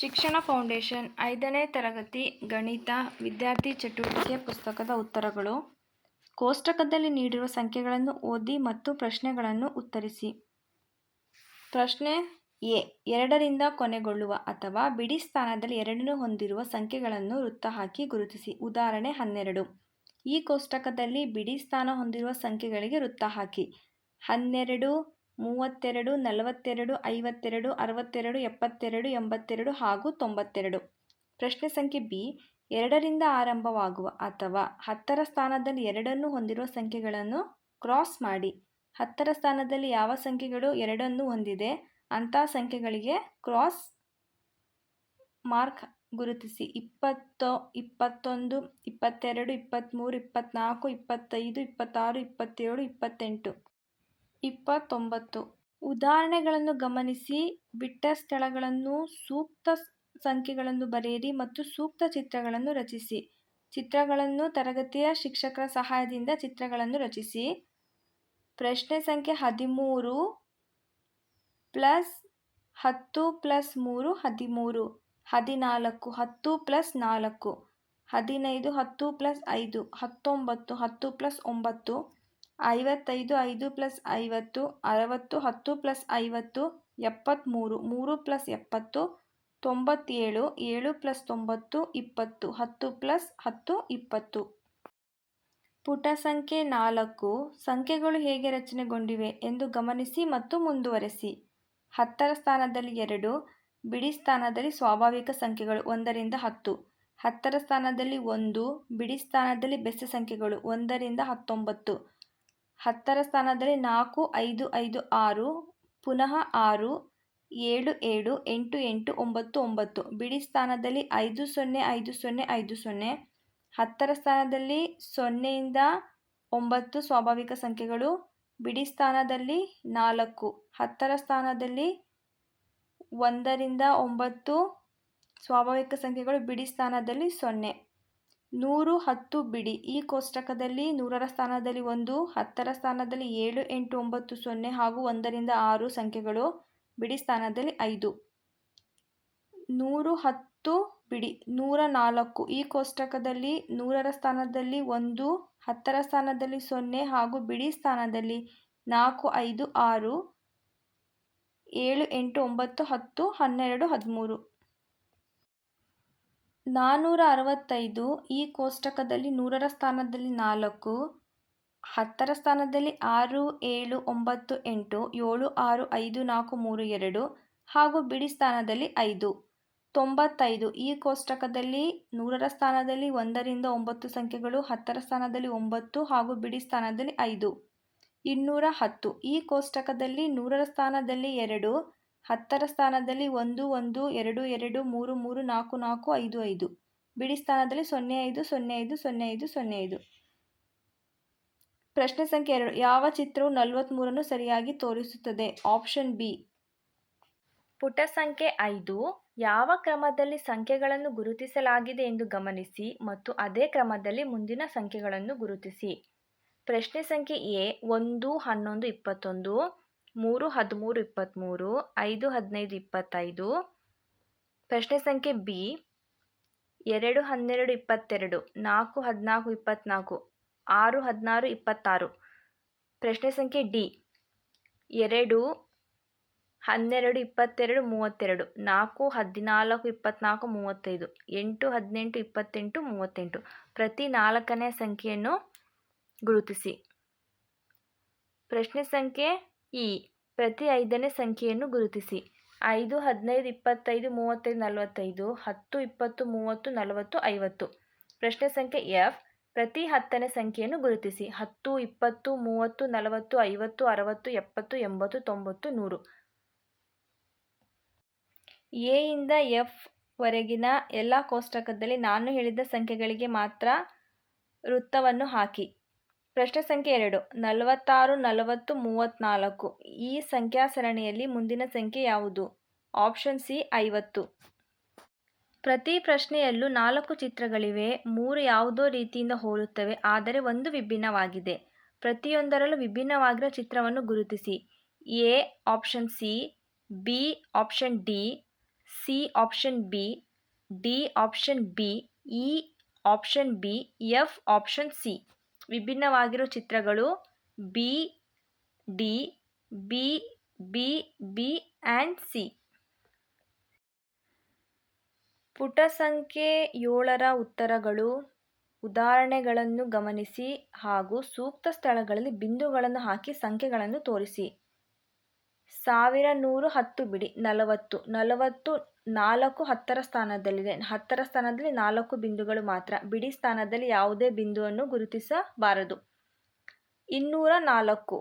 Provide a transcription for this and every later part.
ಶಿಕ್ಷಣ ಫೌಂಡೇಶನ್ 5ನೇ ತರಗತಿ ಗಣಿತ ವಿದ್ಯಾರ್ಥಿ ಚಟುವಟಿಕೆ ಪುಸ್ತಕದ ಉತ್ತರಗಳು. ಕೋಷ್ಟಕದಲ್ಲಿ ನೀಡಿರುವ ಸಂಖ್ಯೆಗಳನ್ನು ಓದಿ ಮತ್ತು ಪ್ರಶ್ನೆಗಳನ್ನು ಉತ್ತರಿಸಿ. ಪ್ರಶ್ನೆ ಎ. 2ರಿಂದ ಕೊನೆಗೊಳ್ಳುವ ಅಥವಾ ಬಿಡಿ ಸ್ಥಾನದಲ್ಲಿ 2 ಹೊಂದಿರುವ ಸಂಖ್ಯೆಗಳನ್ನು ವೃತ್ತ ಹಾಕಿ ಗುರುತಿಸಿ. ಉದಾಹರಣೆ 12. ಈ ಕೋಷ್ಟಕದಲ್ಲಿ ಬಿಡಿ ಸ್ಥಾನ ಹೊಂದಿರುವ ಸಂಖ್ಯೆಗಳಿಗೆ ವೃತ್ತ ಹಾಕಿ. 12, 32, 42, 52, 62, 72, 82 ಹಾಗೂ 92. ಪ್ರಶ್ನೆ ಸಂಖ್ಯೆ ಬಿ. 2ರಿಂದ ಆರಂಭವಾಗುವ ಅಥವಾ 10ರ ಸ್ಥಾನದಲ್ಲಿ 2 ಹೊಂದಿರುವ ಸಂಖ್ಯೆಗಳನ್ನು ಕ್ರಾಸ್ ಮಾಡಿ. 10ರ ಸ್ಥಾನದಲ್ಲಿ ಯಾವ ಸಂಖ್ಯೆಗಳು 2 ಹೊಂದಿದೆ ಅಂಥ ಸಂಖ್ಯೆಗಳಿಗೆ ಕ್ರಾಸ್ ಮಾರ್ಕ್ ಗುರುತಿಸಿ. 20, 21, 22, 23, 24, 25, 26, 27, 28, 29. ಉದಾಹರಣೆಗಳನ್ನು ಗಮನಿಸಿ. ಬಿಟ್ಟ ಸ್ಥಳಗಳನ್ನು ಸೂಕ್ತ ಸಂಖ್ಯೆಗಳನ್ನು ಬರೆಯಿರಿ ಮತ್ತು ಸೂಕ್ತ ಚಿತ್ರಗಳನ್ನು ರಚಿಸಿ. ಚಿತ್ರಗಳನ್ನು ತರಗತಿಯ ಶಿಕ್ಷಕರ ಸಹಾಯದಿಂದ ಚಿತ್ರಗಳನ್ನು ರಚಿಸಿ. ಪ್ರಶ್ನೆ ಸಂಖ್ಯೆ 13 + 10 + 3 13. 14 10 + 4 15 10 + 5 19 10 + 9 55 5 + 50 60 10 + 50 73 3 + 70 97 7 + 90 20 10 + 10 20. ಪುಟ ಸಂಖ್ಯೆ 4. ಸಂಖ್ಯೆಗಳು ಹೇಗೆ ರಚನೆಗೊಂಡಿವೆ ಎಂದು ಗಮನಿಸಿ ಮತ್ತು ಮುಂದುವರೆಸಿ. 10ರ ಸ್ಥಾನದಲ್ಲಿ 2, ಬಿಡಿ ಸ್ಥಾನದಲ್ಲಿ ಸ್ವಾಭಾವಿಕ ಸಂಖ್ಯೆಗಳು 1ರಿಂದ 10. 10ರ ಸ್ಥಾನದಲ್ಲಿ 1, ಬಿಡಿ ಸ್ಥಾನದಲ್ಲಿ ಬೆಸ ಸಂಖ್ಯೆಗಳು 1ರಿಂದ 19. 10ರ ಸ್ಥಾನದಲ್ಲಿ 4, 5, 5, 6, ಪುನಃ 6, 7, 7, 8, 8, 9, 9. ಬಿಡಿ ಸ್ಥಾನದಲ್ಲಿ 5, 0, 5, 0, 5, 0. 10ರ ಸ್ಥಾನದಲ್ಲಿ 0ಯಿಂದ 9 ಸ್ವಾಭಾವಿಕ ಸಂಖ್ಯೆಗಳು, ಬಿಡಿ ಸ್ಥಾನದಲ್ಲಿ 4. 10ರ ಸ್ಥಾನದಲ್ಲಿ 1ರಿಂದ 9 ಸ್ವಾಭಾವಿಕ ಸಂಖ್ಯೆಗಳು, ಬಿಡಿ ಸ್ಥಾನದಲ್ಲಿ 0. 100 10 ಬಿಡಿ. ಈ ಕೋಷ್ಟಕದಲ್ಲಿ 100ರ ಸ್ಥಾನದಲ್ಲಿ 1, 10ರ ಸ್ಥಾನದಲ್ಲಿ 7, 8, 9, 0 ಹಾಗೂ 1ರಿಂದ 6 ಸಂಖ್ಯೆಗಳು, ಬಿಡಿ ಸ್ಥಾನದಲ್ಲಿ 5. 100 10 ಬಿಡಿ. 104. ಈ ಕೋಷ್ಟಕದಲ್ಲಿ 100ರ ಸ್ಥಾನದಲ್ಲಿ 1, 10ರ ಸ್ಥಾನದಲ್ಲಿ 0 ಹಾಗೂ ಬಿಡಿ ಸ್ಥಾನದಲ್ಲಿ 4, 5, 6, 7, 8, 9, 10, 12, 13. 465. ಈ ಕೋಷ್ಟಕದಲ್ಲಿ 100ರ ಸ್ಥಾನದಲ್ಲಿ 4, 10ರ ಸ್ಥಾನದಲ್ಲಿ 6, 7, 9, 8, 7, 6, 5, 4, 3, 2 ಹಾಗೂ ಬಿಡಿ ಸ್ಥಾನದಲ್ಲಿ 5. 95. ಈ ಕೋಷ್ಟಕದಲ್ಲಿ 100ರ ಸ್ಥಾನದಲ್ಲಿ 1ರಿಂದ 9 ಸಂಖ್ಯೆಗಳು, 10ರ ಸ್ಥಾನದಲ್ಲಿ 9 ಹಾಗೂ ಬಿಡಿ ಸ್ಥಾನದಲ್ಲಿ 5. 210. ಈ ಕೋಷ್ಟಕದಲ್ಲಿ 100ರ ಸ್ಥಾನದಲ್ಲಿ 2, 10ರ ಸ್ಥಾನದಲ್ಲಿ 1, 1, 2, 2, 3, 3, 4, 4, 5, 5. ಬಿಡಿ ಸ್ಥಾನದಲ್ಲಿ 05, 05, 05, 05. ಪ್ರಶ್ನೆ ಸಂಖ್ಯೆ 2. ಯಾವ ಚಿತ್ರವು 43ನ್ನು ಸರಿಯಾಗಿ ತೋರಿಸುತ್ತದೆ? Option B. ಪುಟ ಸಂಖ್ಯೆ 5. ಯಾವ ಕ್ರಮದಲ್ಲಿ ಸಂಖ್ಯೆಗಳನ್ನು ಗುರುತಿಸಲಾಗಿದೆ ಎಂದು ಗಮನಿಸಿ ಮತ್ತು ಅದೇ ಕ್ರಮದಲ್ಲಿ ಮುಂದಿನ ಸಂಖ್ಯೆಗಳನ್ನು ಗುರುತಿಸಿ. ಪ್ರಶ್ನೆ ಸಂಖ್ಯೆ ಎ. 1 11 21, 3 13 23, 5 15 25. ಪ್ರಶ್ನೆ ಸಂಖ್ಯೆ ಬಿ. 2 12 22, 4 14 24, 6 16 26. ಪ್ರಶ್ನೆ ಸಂಖ್ಯೆ ಡಿ. 2 12 22 32, 4 14 24 35, 8 18 28 38. ಪ್ರತಿ 4ನೇ ಸಂಖ್ಯೆಯನ್ನು ಗುರುತಿಸಿ. ಪ್ರಶ್ನೆ ಸಂಖ್ಯೆ ಇ. ಪ್ರತಿ 5ನೇ ಸಂಖ್ಯೆಯನ್ನು ಗುರುತಿಸಿ. 5 15 25 35 45, 10 20 30 40 50. ಪ್ರಶ್ನೆ ಸಂಖ್ಯೆ ಎಫ್. ಪ್ರತಿ 10ನೇ ಸಂಖ್ಯೆಯನ್ನು ಗುರುತಿಸಿ. 10 20 30 40 50 60 70 80 90 100. ಎ ಇಂದ ಎಫ್ ವರೆಗಿನ ಎಲ್ಲ ಕೋಷ್ಟಕದಲ್ಲಿ ನಾನು ಹೇಳಿದ ಸಂಖ್ಯೆಗಳಿಗೆ ಮಾತ್ರ ವೃತ್ತವನ್ನು ಹಾಕಿ. ಪ್ರಶ್ನೆ ಸಂಖ್ಯೆ 2. 46 40 34. ಈ ಸಂಖ್ಯಾ ಸರಣಿಯಲ್ಲಿ ಮುಂದಿನ ಸಂಖ್ಯೆ ಯಾವುದು? Option C 50. ಪ್ರತಿ ಪ್ರಶ್ನೆಯಲ್ಲೂ 4 ಚಿತ್ರಗಳಿವೆ. 3 ಯಾವುದೋ ರೀತಿಯಿಂದ ಹೋಲುತ್ತವೆ ಆದರೆ 1 ವಿಭಿನ್ನವಾಗಿದೆ. ಪ್ರತಿಯೊಂದರಲ್ಲೂ ವಿಭಿನ್ನವಾಗಿರುವ ಚಿತ್ರವನ್ನು ಗುರುತಿಸಿ. A option C, B option D, C option B, D option B, E option B, F option C. ವಿಭಿನ್ನವಾಗಿರೋ ಚಿತ್ರಗಳು B, D, B, B, B and C. ಪುಟ ಸಂಖ್ಯೆ 7ರ ಉತ್ತರಗಳು. ಉದಾಹರಣೆಗಳನ್ನು ಗಮನಿಸಿ ಹಾಗೂ ಸೂಕ್ತ ಸ್ಥಳಗಳಲ್ಲಿ ಬಿಂದುಗಳನ್ನು ಹಾಕಿ ಸಂಖ್ಯೆಗಳನ್ನು ತೋರಿಸಿ. 1110 ಬಿಡಿ 40. 40 4 10ರ ಸ್ಥಾನದಲ್ಲಿದೆ. 10ರ ಸ್ಥಾನದಲ್ಲಿ 4 ಬಿಂದುಗಳು ಮಾತ್ರ. ಬಿಡಿ ಸ್ಥಾನದಲ್ಲಿ ಯಾವುದೇ ಬಿಂದುವನ್ನು ಗುರುತಿಸಬಾರದು. 204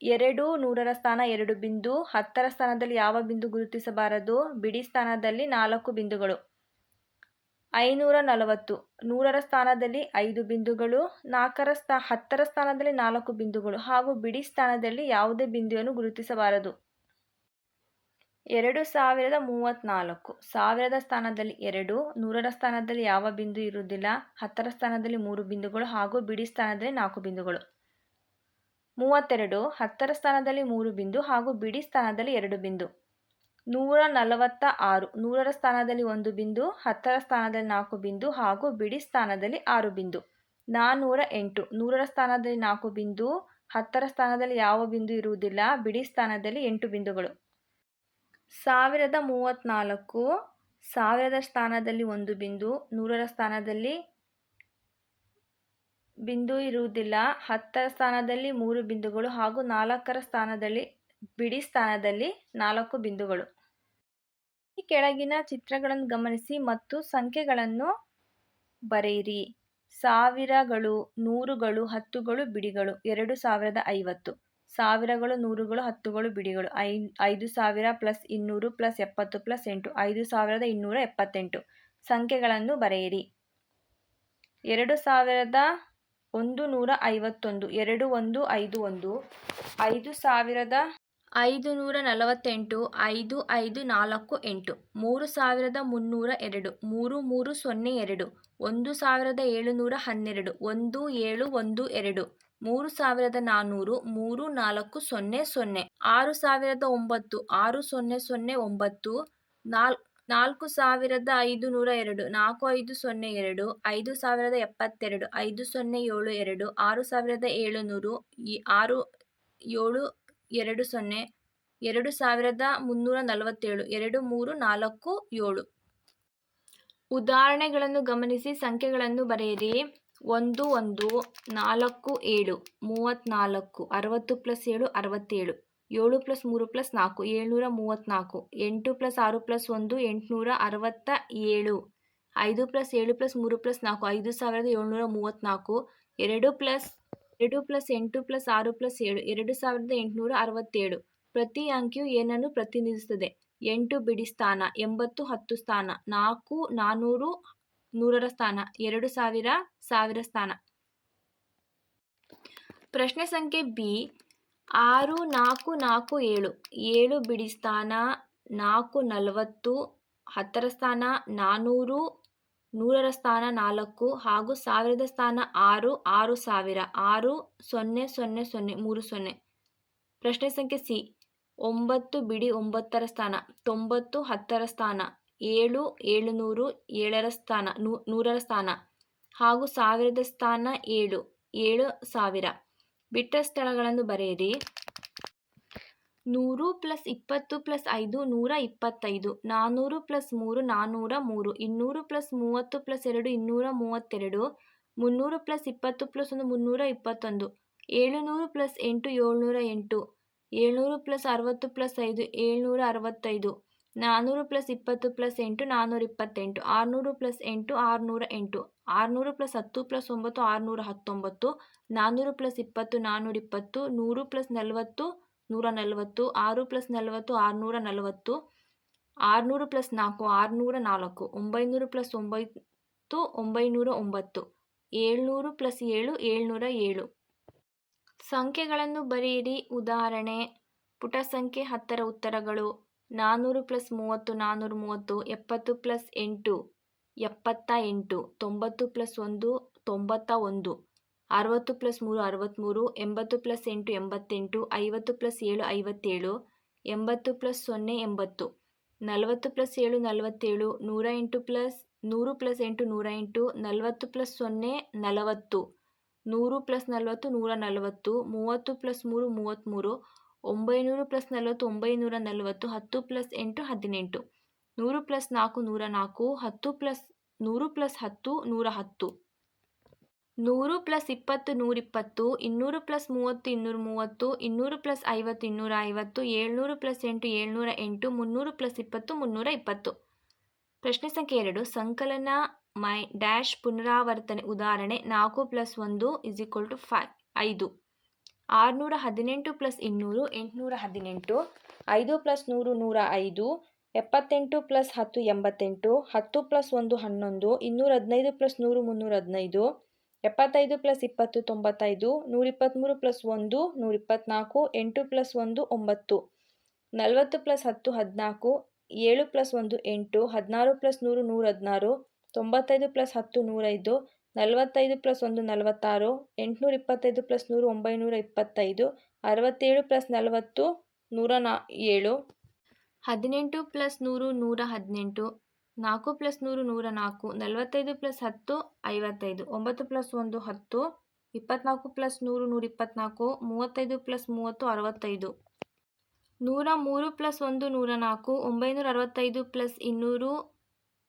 2 100ರ ಸ್ಥಾನ 2 ಬಿಂದು. 10ರ ಸ್ಥಾನದಲ್ಲಿ ಯಾವ ಬಿಂದು ಗುರುತಿಸಬಾರದು? ಬಿಡಿ ಸ್ಥಾನದಲ್ಲಿ 4 ಬಿಂದುಗಳು. 540 100ರ ಸ್ಥಾನದಲ್ಲಿ 5 ಬಿಂದುಗಳು. 10ರ ಸ್ಥಾನದಲ್ಲಿ 4 ಬಿಂದುಗಳು ಹಾಗೂ ಬಿಡಿ ಸ್ಥಾನದಲ್ಲಿ ಯಾವುದೇ ಬಿಂದುವನ್ನು ಗುರುತಿಸಬಾರದು. 2034 1000ದ ಸ್ಥಾನದಲ್ಲಿ 2, 100ರ ಸ್ಥಾನದಲ್ಲಿ ಯಾವ ಬಿಂದು ಇರುವುದಿಲ್ಲ. 10ರ ಸ್ಥಾನದಲ್ಲಿ 3 ಬಿಂದುಗಳು ಹಾಗೂ ಬಿಡಿ ಸ್ಥಾನದಲ್ಲಿ 4 ಬಿಂದುಗಳು. 32 10ರ ಸ್ಥಾನದಲ್ಲಿ 3 ಬಿಂದು ಹಾಗೂ ಬಿಡಿ ಸ್ಥಾನದಲ್ಲಿ 2 ಬಿಂದು. 146 100ರ ಸ್ಥಾನದಲ್ಲಿ 1 ಬಿಂದು. 10ರ ಸ್ಥಾನದಲ್ಲಿ 4 ಬಿಂದು ಹಾಗೂ ಬಿಡಿ ಸ್ಥಾನದಲ್ಲಿ 6 ಬಿಂದು. 408 100ರ ಸ್ಥಾನದಲ್ಲಿ 4 ಬಿಂದು. 10ರ ಸ್ಥಾನದಲ್ಲಿ ಯಾವ ಬಿಂದು ಇರುವುದಿಲ್ಲ. ಬಿಡಿ ಸ್ಥಾನದಲ್ಲಿ 8 ಬಿಂದುಗಳು. 1034 1000ದ ಸ್ಥಾನದಲ್ಲಿ 1 ಬಿಂದು. 100ರ ಸ್ಥಾನದಲ್ಲಿ ಬಿಂದು ಇರುವುದಿಲ್ಲ. 10ರ ಸ್ಥಾನದಲ್ಲಿ 3 ಬಿಂದುಗಳು ಹಾಗೂ 4ರ ಸ್ಥಾನದಲ್ಲಿ ಬಿಡಿ ಸ್ಥಾನದಲ್ಲಿ 4 ಬಿಂದುಗಳು. ಈ ಕೆಳಗಿನ ಚಿತ್ರಗಳನ್ನು ಗಮನಿಸಿ ಮತ್ತು ಸಂಖ್ಯೆಗಳನ್ನು ಬರೆಯಿರಿ. ಸಾವಿರಗಳು, ನೂರುಗಳು, ಹತ್ತುಗಳು, ಬಿಡಿಗಳು. 2050 ಸಾವಿರಗಳು, ನೂರುಗಳು, ಹತ್ತುಗಳು, ಬಿಡಿಗಳು. 5000 + 200 + 70 + 8 5278. ಸಂಖ್ಯೆಗಳನ್ನು ಬರೆಯಿರಿ. 2151 2151 5548 5548 3302 3302 1712 1712 1712 3400 3400 6009 6009 4502 4502 5072 5072 6700 6720 2347 2347. ಉದಾಹರಣೆಗಳನ್ನು ಗಮನಿಸಿ ಸಂಖ್ಯೆಗಳನ್ನು ಬರೆಯಿರಿ. 11 47 34 60 + 7 67 7 + 3 + 4 734 8 + 6 + 1 867 5 + 7 + 3 + 4 5734 2 + 8 + 6 + 7 2867. ಪ್ರತಿ ಅಂಕಿಯು ಏನನ್ನು ಪ್ರತಿನಿಧಿಸುತ್ತದೆ? 8 ಬಿಡಿ ಸ್ಥಾನ, 80 10 ಸ್ಥಾನ, 4 400 100ರ ಸ್ಥಾನ, 2000 1000 ಸ್ಥಾನ. ಪ್ರಶ್ನೆ ಸಂಖ್ಯೆ ಬಿ. 6447 7 ಬಿಡಿ ಸ್ಥಾನ, 440 10ರ ಸ್ಥಾನ, 400 100ರ ಸ್ಥಾನ 4 ಹಾಗೂ 1000ದ ಸ್ಥಾನ 6 6000 6 000 30. ಪ್ರಶ್ನೆ ಸಂಖ್ಯೆ ಸಿ. 9 ಬಿಡಿ 9ರ ಸ್ಥಾನ, 90 10ರ ಸ್ಥಾನ, 7 700 7ರ ಸ್ಥಾನ 100ರ ಸ್ಥಾನ ಹಾಗೂ 1000ದ ಸ್ಥಾನ 7 7000. ಬಿಟ್ಟ ಸ್ಥಳಗಳನ್ನು ಬರೆಯಿರಿ. 100 + 20 + 5 125 400 + 3 403 200 + 30 + 2 232 300 + 20 + 1 321 700 + 8 708 700 + 60 + 5 765 400 + 20 + 8 428 600 + 8 608 600 + 10 + 9 619 400 + 20 420 100 + 40 140 6 + 40 640 600 + 4 604 900 + 9 909 700 + 7 707. ಸಂಖ್ಯೆಗಳನ್ನು ಬರೆಯಿರಿ. ಉದಾಹರಣೆ. ಪುಟ ಸಂಖ್ಯೆ 10ರ ಉತ್ತರಗಳು. 400 + 30 430 70 + 8 78 90 + 1 91 60 + 3 63 80 + 8 88 50 + 7 57 80 + 0 80. 40 plus 7 47, 108 plus 100 plus 8 108, 40 plus 0 40, 100 plus 40 140, 30 plus 3 33, 900 plus 40 940, 10 plus 8 18, 100 plus 4 104, 10 plus 100 plus 10 110, 100 plus 20 120, 200 plus 30 230, 200 plus 50 250, 700 plus 8 708, 300 plus 20 320. ಪ್ರಶ್ನೆ ಸಂಖ್ಯೆ 2. ಸಂಕಲನ ಡ್ಯಾಶ್ ಪುನರಾವರ್ತನೆ. ಉದಾಹರಣೆ 4 plus 1 5. 618 plus 200 818, 5 plus 100 105, 78 plus 10 88, 10 plus 1 11, 215 plus 100 315, 75 plus 20 95, 123 plus 1 124, 8 plus 1 9, 40 plus 10 14, 7 plus 1 8, 16 plus 100 116, 95 plus 10 105, 45 plus 1 46, 825 plus 100 925, 67 plus 40 107, 18 plus 100 118, 4 plus 100 104, 45 plus 10 55, 9 plus 1 10, 24 plus 100 124, 35 plus 30 65, 103 plus 1 104, 965 plus 200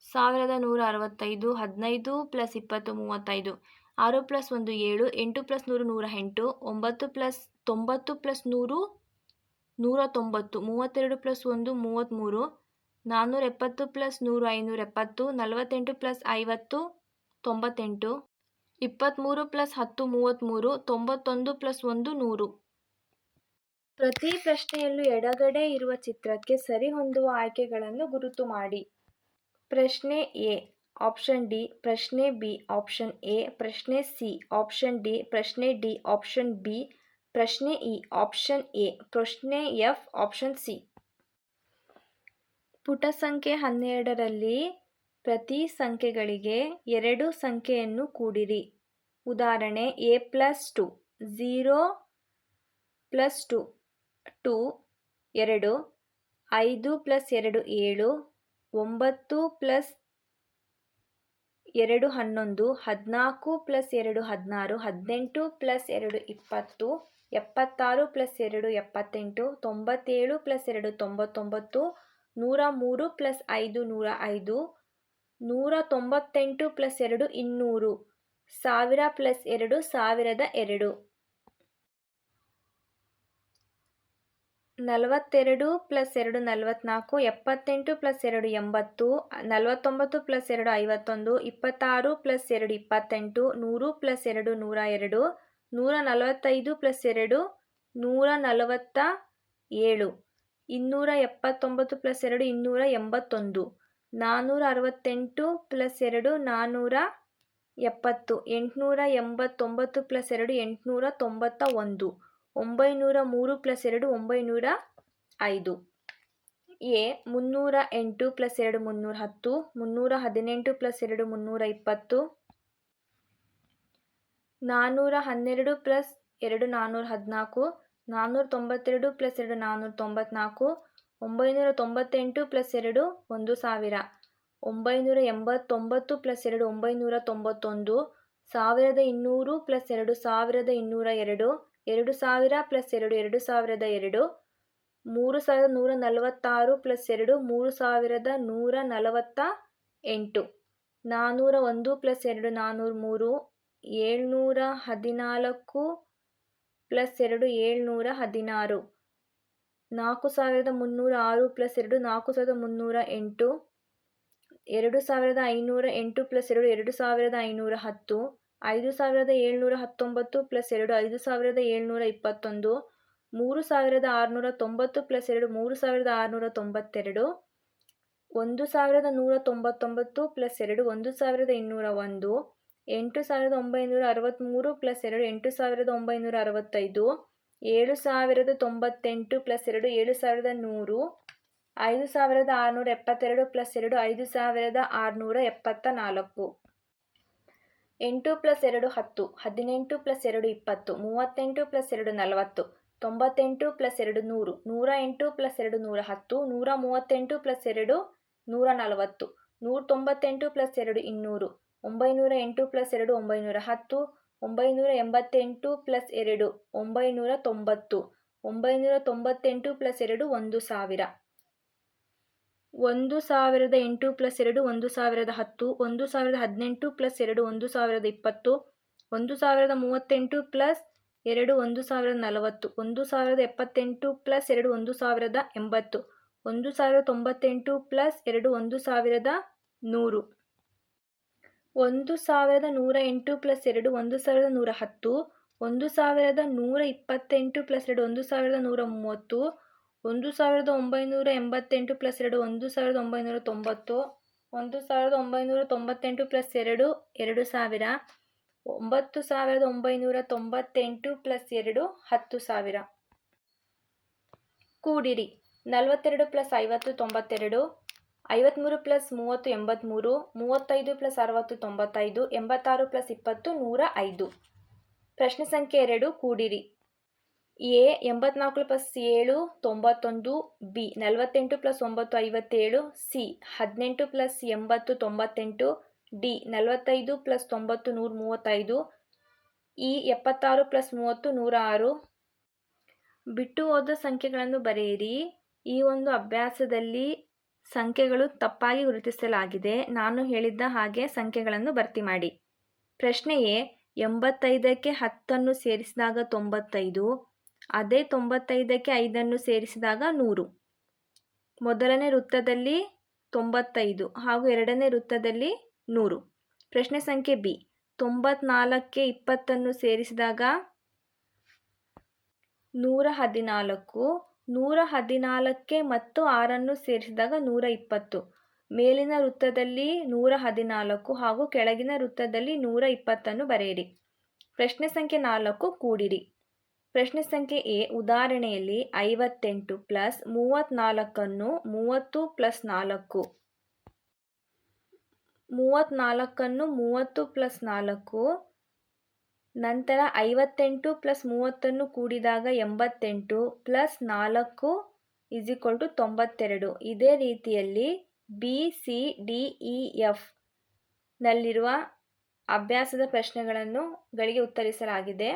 1165, 15 plus 20 35, 6 plus 1 7, 8 plus 100 108, 9 plus 90 plus 100 190, 32 plus 1 33, 470 plus 100 570, 48 plus 50 98, 23 plus 10 33, 91 plus 1 100. ಪ್ರತಿ ಪ್ರಶ್ನೆಯಲ್ಲೂ ಎಡಗಡೆ ಇರುವ ಚಿತ್ರಕ್ಕೆ ಸರಿಹೊಂದುವ ಆಯ್ಕೆಗಳನ್ನು ಗುರುತು ಮಾಡಿ. ಪ್ರಶ್ನೆ A option D, ಪ್ರಶ್ನೆ ಬಿ ಆಪ್ಷನ್ ಎ, ಪ್ರಶ್ನೆ ಸಿ ಆಪ್ಷನ್ ಡಿ, ಪ್ರಶ್ನೆ ಡಿ ಆಪ್ಷನ್ ಬಿ, ಪ್ರಶ್ನೆ ಇ ಆಪ್ಷನ್ ಎ, ಪ್ರಶ್ನೆ ಎಫ್ ಆಪ್ಷನ್ ಸಿ. ಪುಟ ಸಂಖ್ಯೆ 12ರಲ್ಲಿ ಪ್ರತಿ ಸಂಖ್ಯೆಗಳಿಗೆ 2 ಸಂಖ್ಯೆಯನ್ನು ಕೂಡಿರಿ. ಉದಾಹರಣೆ a plus 2 0 plus 2 2 2, 5 plus 2 7, 9 plus 2 11, 14 plus 2 16, 18 plus 2 20, 76 plus 2 78, 97 plus 2 99, 103 plus 5 105, 198 plus 2 200, 1000 plus 2 1002, 42 plus 2 44, 78 plus 2 80, 49 plus 2 51, 26 plus 2 28, 100 plus 2 102, 145 plus 2 147, 279 plus 2 281, 468 plus 2 470, 889 plus 2 891, 903 plus 2 905. A 308 plus 2 310, 318 plus 2 320, 412 plus 2 414, 492 plus 2 494, 998 plus 2 1000, 989 plus 2 991, 1200 plus 2 1202, 2000 plus 2 2002, 3146 plus 2 3148, 401 plus 2 403, 714 plus 2 716, 4306 plus 2 4308, 2508 plus 2 2510, 5719 plus 2 5721, 3690 plus 2 3692, 1199 plus 2 1201, 8963 plus 2 8965, 7098 plus 2 7100, 5672 plus 2 5674. 8 plus 2 10, 18 plus 2 20, 38 plus 2 40, 98 plus 2 100, 108 plus 2 110, 138 plus 2 140, 198 plus 2 200, 908 plus 2 910, 988 plus 2 990, 998 plus 2 1000, 1008 plus 2 1010, 1018 plus 2 1020, 1038 plus 2 1040, 1078 plus 2 1080, 1098 plus 2 1100, 1108 plus 2 1110, 1128 plus 2 1130, 1988 plus 2 1990, 1998 plus 2 2000, 9998 plus 2 10,000. ಕೂಡಿರಿ. 42 plus 50 92, 53 plus 30 83, 35 plus 60 95, 86 plus 20 105. ಪ್ರಶ್ನೆ ಸಂಖ್ಯೆ 2 ಕೂಡಿರಿ. A 84 plus 7 91, B 48 plus 9 57, C 18 plus 80 98, D 45 plus 90 135, E 76 plus 30 106. ಬಿಟ್ಟು ಹೋದ ಸಂಖ್ಯೆಗಳನ್ನು ಬರೆಯಿರಿ. ಈ ಒಂದು ಅಭ್ಯಾಸದಲ್ಲಿ ಸಂಖ್ಯೆಗಳು ತಪ್ಪಾಗಿ ಗುರುತಿಸಲಾಗಿದೆ. ನಾನು ಹೇಳಿದ್ದ ಹಾಗೆ ಸಂಖ್ಯೆಗಳನ್ನು ಭರ್ತಿ ಮಾಡಿ. ಪ್ರಶ್ನೆ ಎ 85ಕ್ಕೆ 10 ಸೇರಿಸಿದಾಗ 95, ಅದೇ 95ಕ್ಕೆ 5 ಸೇರಿಸಿದಾಗ 100. ಮೊದಲನೇ ವೃತ್ತದಲ್ಲಿ 95 ಹಾಗೂ ಎರಡನೇ ವೃತ್ತದಲ್ಲಿ 100. ಪ್ರಶ್ನೆ ಸಂಖ್ಯೆ ಬಿ 94ಕ್ಕೆ 20 ಸೇರಿಸಿದಾಗ 114, 114ಕ್ಕೆ ಮತ್ತು 6 ಸೇರಿಸಿದಾಗ 120. ಮೇಲಿನ ವೃತ್ತದಲ್ಲಿ 114 ಹಾಗೂ ಕೆಳಗಿನ ವೃತ್ತದಲ್ಲಿ 120 ಬರೆಯಿರಿ. ಪ್ರಶ್ನೆ ಸಂಖ್ಯೆ 4 ಕೂಡಿರಿ. ಪ್ರಶ್ನೆ ಸಂಖ್ಯೆ ಎ ಉದಾಹರಣೆಯಲ್ಲಿ 58 ಪ್ಲಸ್ 34 30 ಪ್ಲಸ್ 4, 34 30 ಪ್ಲಸ್ 4, ನಂತರ 58 ಪ್ಲಸ್ 30 ಕೂಡಿದಾಗ 88 ಪ್ಲಸ್ 4 92. ಇದೇ ರೀತಿಯಲ್ಲಿ B C D E F ನಲ್ಲಿರುವ ಅಭ್ಯಾಸದ ಪ್ರಶ್ನೆಗಳಿಗೆ ಉತ್ತರಿಸಲಾಗಿದೆ.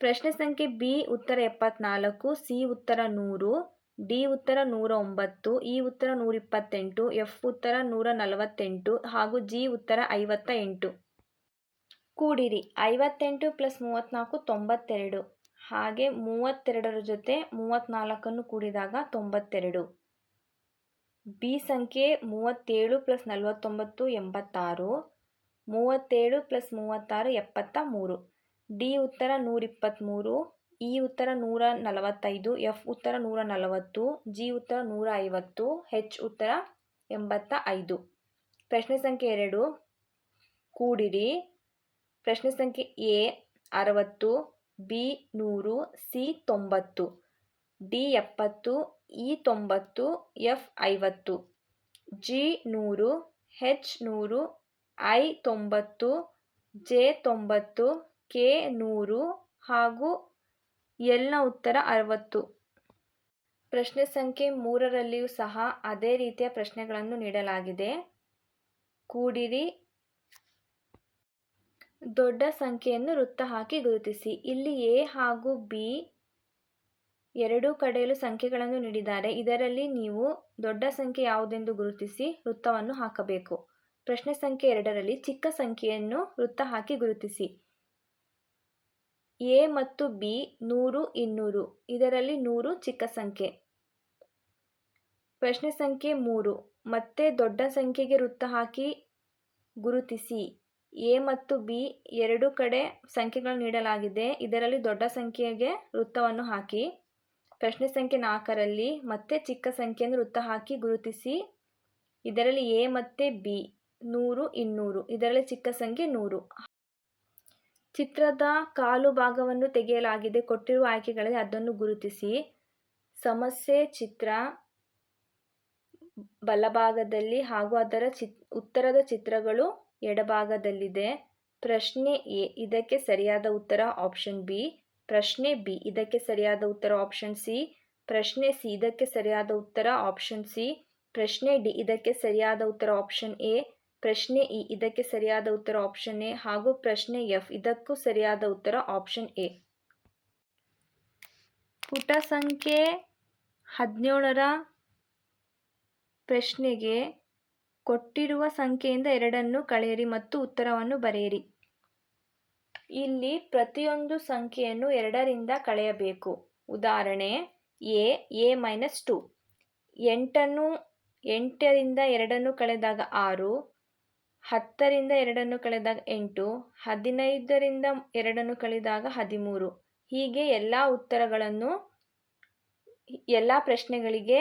ಪ್ರಶ್ನೆ ಸಂಖ್ಯೆ ಬಿ ಉತ್ತರ 74, ಸಿ ಉತ್ತರ 100, ಡಿ ಉತ್ತರ 109, ಇ ಉತ್ತರ 128, ಎಫ್ ಉತ್ತರ 148 ಹಾಗೂ ಜಿ ಉತ್ತರ 58. ಕೂಡಿರಿ. 58 ಪ್ಲಸ್ 34 92, ಹಾಗೆ 32ರ ಜೊತೆ 34 ಕೂಡಿದಾಗ 92. ಬಿ ಸಂಖ್ಯೆ 37 ಪ್ಲಸ್ 49 86, 37 ಪ್ಲಸ್ 36 73, ಡಿ ಉತ್ತರ 123, ಇ ಉತ್ತರ 145, ಎಫ್ ಉತ್ತರ 140, ಜಿ ಉತ್ತರ 150, ಹೆಚ್ ಉತ್ತರ 85. ಪ್ರಶ್ನೆ ಸಂಖ್ಯೆ 2 ಕೂಡಿರಿ. ಪ್ರಶ್ನೆ ಸಂಖ್ಯೆ A 60, B 100, C 90, D 70, E 90, F 50, G 100, H 100, I 90, J 90, K 100 ಹಾಗೂ ಎಲ್ನ ಉತ್ತರ 60. ಪ್ರಶ್ನೆ ಸಂಖ್ಯೆ 3ರಲ್ಲಿಯೂ ಸಹ ಅದೇ ರೀತಿಯ ಪ್ರಶ್ನೆಗಳನ್ನು ನೀಡಲಾಗಿದೆ. ಕೂಡಿರಿ. ದೊಡ್ಡ ಸಂಖ್ಯೆಯನ್ನು ವೃತ್ತ ಹಾಕಿ ಗುರುತಿಸಿ. ಇಲ್ಲಿ ಎ ಹಾಗೂ ಬಿ ಎರಡೂ ಕಡೆಯಲ್ಲೂ ಸಂಖ್ಯೆಗಳನ್ನು ನೀಡಿದ್ದಾರೆ. ಇದರಲ್ಲಿ ನೀವು ದೊಡ್ಡ ಸಂಖ್ಯೆ ಯಾವುದೆಂದು ಗುರುತಿಸಿ ವೃತ್ತವನ್ನು ಹಾಕಬೇಕು. ಪ್ರಶ್ನೆ ಸಂಖ್ಯೆ 2ರಲ್ಲಿ ಚಿಕ್ಕ ಸಂಖ್ಯೆಯನ್ನು ವೃತ್ತ ಹಾಕಿ ಗುರುತಿಸಿ. ಎ ಮತ್ತು ಬಿ 100 200, ಇದರಲ್ಲಿ 100 ಚಿಕ್ಕ ಸಂಖ್ಯೆ. ಪ್ರಶ್ನೆ ಸಂಖ್ಯೆ 3 ಮತ್ತೆ ದೊಡ್ಡ ಸಂಖ್ಯೆಗೆ ವೃತ್ತ ಹಾಕಿ ಗುರುತಿಸಿ. ಎ ಮತ್ತು ಬಿ ಎರಡೂ ಕಡೆ ಸಂಖ್ಯೆಗಳನ್ನು ನೀಡಲಾಗಿದೆ. ಇದರಲ್ಲಿ ದೊಡ್ಡ ಸಂಖ್ಯೆಗೆ ವೃತ್ತವನ್ನು ಹಾಕಿ. ಪ್ರಶ್ನೆ ಸಂಖ್ಯೆ 4ರಲ್ಲಿ ಮತ್ತೆ ಚಿಕ್ಕ ಸಂಖ್ಯೆಯನ್ನು ವೃತ್ತ ಹಾಕಿ ಗುರುತಿಸಿ. ಇದರಲ್ಲಿ ಎ ಮತ್ತು ಬಿ 100 200, ಇದರಲ್ಲಿ ಚಿಕ್ಕ ಸಂಖ್ಯೆ 100. ಚಿತ್ರದ ಕಾಲು ಭಾಗವನ್ನು ತೆಗೆಯಲಾಗಿದೆ. ಕೊಟ್ಟಿರುವ ಆಯ್ಕೆಗಳಲ್ಲಿ ಅದನ್ನು ಗುರುತಿಸಿ. ಸಮಸ್ಯೆ ಚಿತ್ರ ಬಲಭಾಗದಲ್ಲಿ ಹಾಗೂ ಅದರ ಉತ್ತರದ ಚಿತ್ರಗಳು ಎಡಭಾಗದಲ್ಲಿದೆ. ಪ್ರಶ್ನೆ ಎ ಇದಕ್ಕೆ ಸರಿಯಾದ ಉತ್ತರ ಆಪ್ಷನ್ ಬಿ. ಪ್ರಶ್ನೆ ಬಿ ಇದಕ್ಕೆ ಸರಿಯಾದ ಉತ್ತರ ಆಪ್ಷನ್ ಸಿ. ಪ್ರಶ್ನೆ ಸಿ ಇದಕ್ಕೆ ಸರಿಯಾದ ಉತ್ತರ ಆಪ್ಷನ್ ಸಿ. ಪ್ರಶ್ನೆ ಡಿ ಇದಕ್ಕೆ ಸರಿಯಾದ ಉತ್ತರ ಆಪ್ಷನ್ ಎ. ಪ್ರಶ್ನೆ ಇ ಇದಕ್ಕೆ ಸರಿಯಾದ ಉತ್ತರ ಆಪ್ಷನ್ ಎ ಹಾಗೂ ಪ್ರಶ್ನೆ ಎಫ್ ಇದಕ್ಕೂ ಸರಿಯಾದ ಉತ್ತರ ಆಪ್ಷನ್ ಎ. ಪುಟ ಸಂಖ್ಯೆ 17ರ ಪ್ರಶ್ನೆಗೆ ಕೊಟ್ಟಿರುವ ಸಂಖ್ಯೆಯಿಂದ 2 ಕಳೆಯಿರಿ ಮತ್ತು ಉತ್ತರವನ್ನು ಬರೆಯಿರಿ. ಇಲ್ಲಿ ಪ್ರತಿಯೊಂದು ಸಂಖ್ಯೆಯನ್ನು 2ರಿಂದ ಕಳೆಯಬೇಕು. ಉದಾಹರಣೆ ಎ ಮೈನಸ್ 2. 8ರಿಂದ 2 ಕಳೆದಾಗ 6, 10ರಿಂದ 2 ಕಳೆದಾಗ 8, 15ರಿಂದ 2 ಕಳೆದಾಗ 13. ಹೀಗೆ ಎಲ್ಲ ಪ್ರಶ್ನೆಗಳಿಗೆ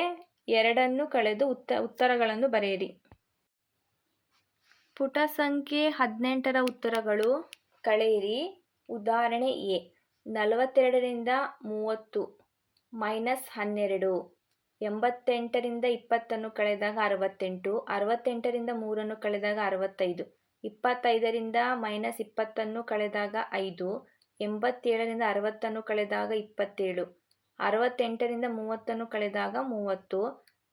2 ಕಳೆದು ಉತ್ತರಗಳನ್ನು ಬರೆಯಿರಿ. ಪುಟ ಸಂಖ್ಯೆ 18ರ ಉತ್ತರಗಳು ಕಳೆಯಿರಿ. ಉದಾಹರಣೆ ಎ 42ರಿಂದ 30 ಮೈನಸ್ 12, 88ರಿಂದ 20 ಕಳೆದಾಗ 68, 68ರಿಂದ 3 ಕಳೆದಾಗ 65, 25ರಿಂದ ಮೈನಸ್ 20 ಕಳೆದಾಗ 5, 87ರಿಂದ 60 ಕಳೆದಾಗ 27, 68ರಿಂದ 30 ಕಳೆದಾಗ 30,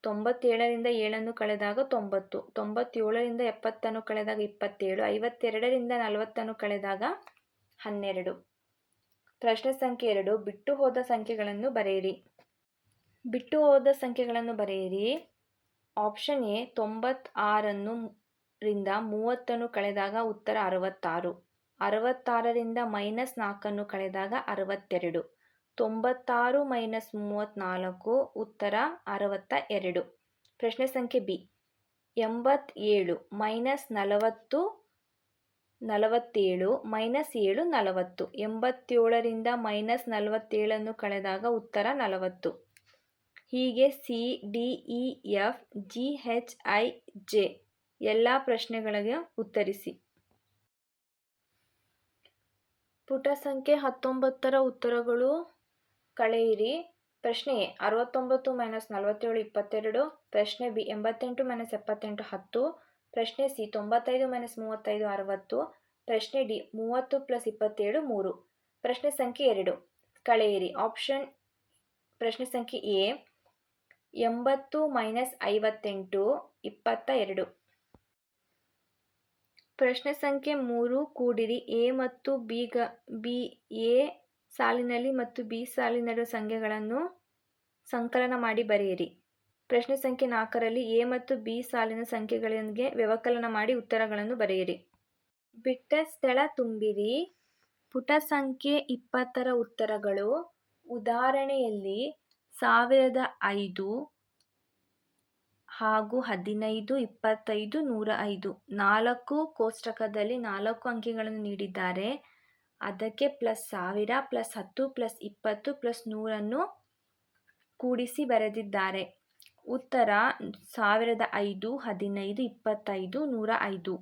97ರಿಂದ 7 ಕಳೆದಾಗ 90, 97ರಿಂದ 70 ಕಳೆದಾಗ 27, 52ರಿಂದ 40 ಕಳೆದಾಗ 12. ಪ್ರಶ್ನೆ ಸಂಖ್ಯೆ 2 ಬಿಟ್ಟು ಹೋದ ಸಂಖ್ಯೆಗಳನ್ನು ಬರೆಯಿರಿ. ಬಿಟ್ಟು ಹೋದ ಸಂಖ್ಯೆಗಳನ್ನು ಬರೆಯಿರಿ. ಆಪ್ಷನ್ ಎ 96ರಿಂದ 30 ಕಳೆದಾಗ ಉತ್ತರ 66, 66ರಿಂದ ಮೈನಸ್ 4 ಕಳೆದಾಗ 62, 96 ಮೈನಸ್ 34 ಉತ್ತರ 62. ಪ್ರಶ್ನೆ ಸಂಖ್ಯೆ ಬಿ 87 ಮೈನಸ್ 40 47 ಮೈನಸ್ 7 40, 87ರಿಂದ ಮೈನಸ್ 47 ಕಳೆದಾಗ ಉತ್ತರ 40. ಹೀಗೆ C D E F G H I J ಎಲ್ಲ ಪ್ರಶ್ನೆಗಳಿಗೆ ಉತ್ತರಿಸಿ. ಪುಟ ಸಂಖ್ಯೆ 19ರ ಉತ್ತರಗಳು ಕಳೆಯಿರಿ. ಪ್ರಶ್ನೆ ಎ 69 ಮೈನಸ್ 47 22. ಪ್ರಶ್ನೆ ಬಿ 88 ಮೈನಸ್ 78 10. ಪ್ರಶ್ನೆ ಸಿ 95 ಮೈನಸ್ 35 60. ಪ್ರಶ್ನೆ ಡಿ 30 ಪ್ಲಸ್ 27 3. ಪ್ರಶ್ನೆ ಸಂಖ್ಯೆ 2 ಕಳೆಯಿರಿ. ಪ್ರಶ್ನೆ ಸಂಖ್ಯೆ ಎ 80 ಮೈನಸ್ 58 22. ಪ್ರಶ್ನೆ ಸಂಖ್ಯೆ 3 ಕೂಡಿರಿ. ಎ ಮತ್ತು ಎ ಸಾಲಿನಲ್ಲಿ ಮತ್ತು ಬಿ ಸಾಲಿನಲ್ಲಿರುವ ಸಂಖ್ಯೆಗಳನ್ನು ಸಂಕಲನ ಮಾಡಿ ಬರೆಯಿರಿ. ಪ್ರಶ್ನೆ ಸಂಖ್ಯೆ 4ರಲ್ಲಿ ಎ ಮತ್ತು ಬಿ ಸಾಲಿನ ಸಂಖ್ಯೆಗಳಿಗೆ ವ್ಯವಕಲನ ಮಾಡಿ ಉತ್ತರಗಳನ್ನು ಬರೆಯಿರಿ. ಬಿಟ್ಟ ಸ್ಥಳ ತುಂಬಿರಿ. ಪುಟ ಸಂಖ್ಯೆ 20ರ ಉತ್ತರಗಳು ಉದಾಹರಣೆಯಲ್ಲಿ 1005 ಹಾಗೂ 15 25 105 4 ಕೋಷ್ಟಕದಲ್ಲಿ 4 ಅಂಕಿಗಳನ್ನು ನೀಡಿದ್ದಾರೆ. ಅದಕ್ಕೆ ಪ್ಲಸ್ 1000 ಪ್ಲಸ್ 10 ಪ್ಲಸ್ 20 ಪ್ಲಸ್ 100 ಕೂಡಿಸಿ ಬರೆದಿದ್ದಾರೆ. ಉತ್ತರ 1005 15 25 105.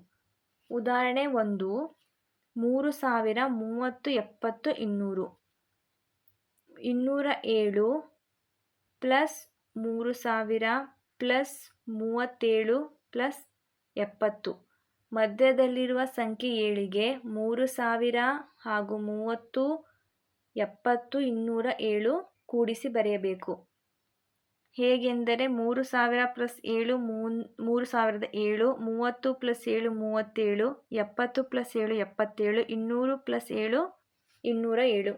ಉದಾಹರಣೆ 1 3000 30 70 200 207 ಪ್ಲಸ್ 3000 ಪ್ಲಸ್ 37 ಪ್ಲಸ್ 70. ಮಧ್ಯದಲ್ಲಿರುವ ಸಂಖ್ಯೆ 7ಗೆ 3000 ಹಾಗೂ 30 70 207 ಕೂಡಿಸಿ ಬರೆಯಬೇಕು. ಹೇಗೆಂದರೆ 3000 ಪ್ಲಸ್ 7 3007, 30 ಪ್ಲಸ್ 7 37, 70 ಪ್ಲಸ್ 7 77, 200 ಪ್ಲಸ್ 7 207.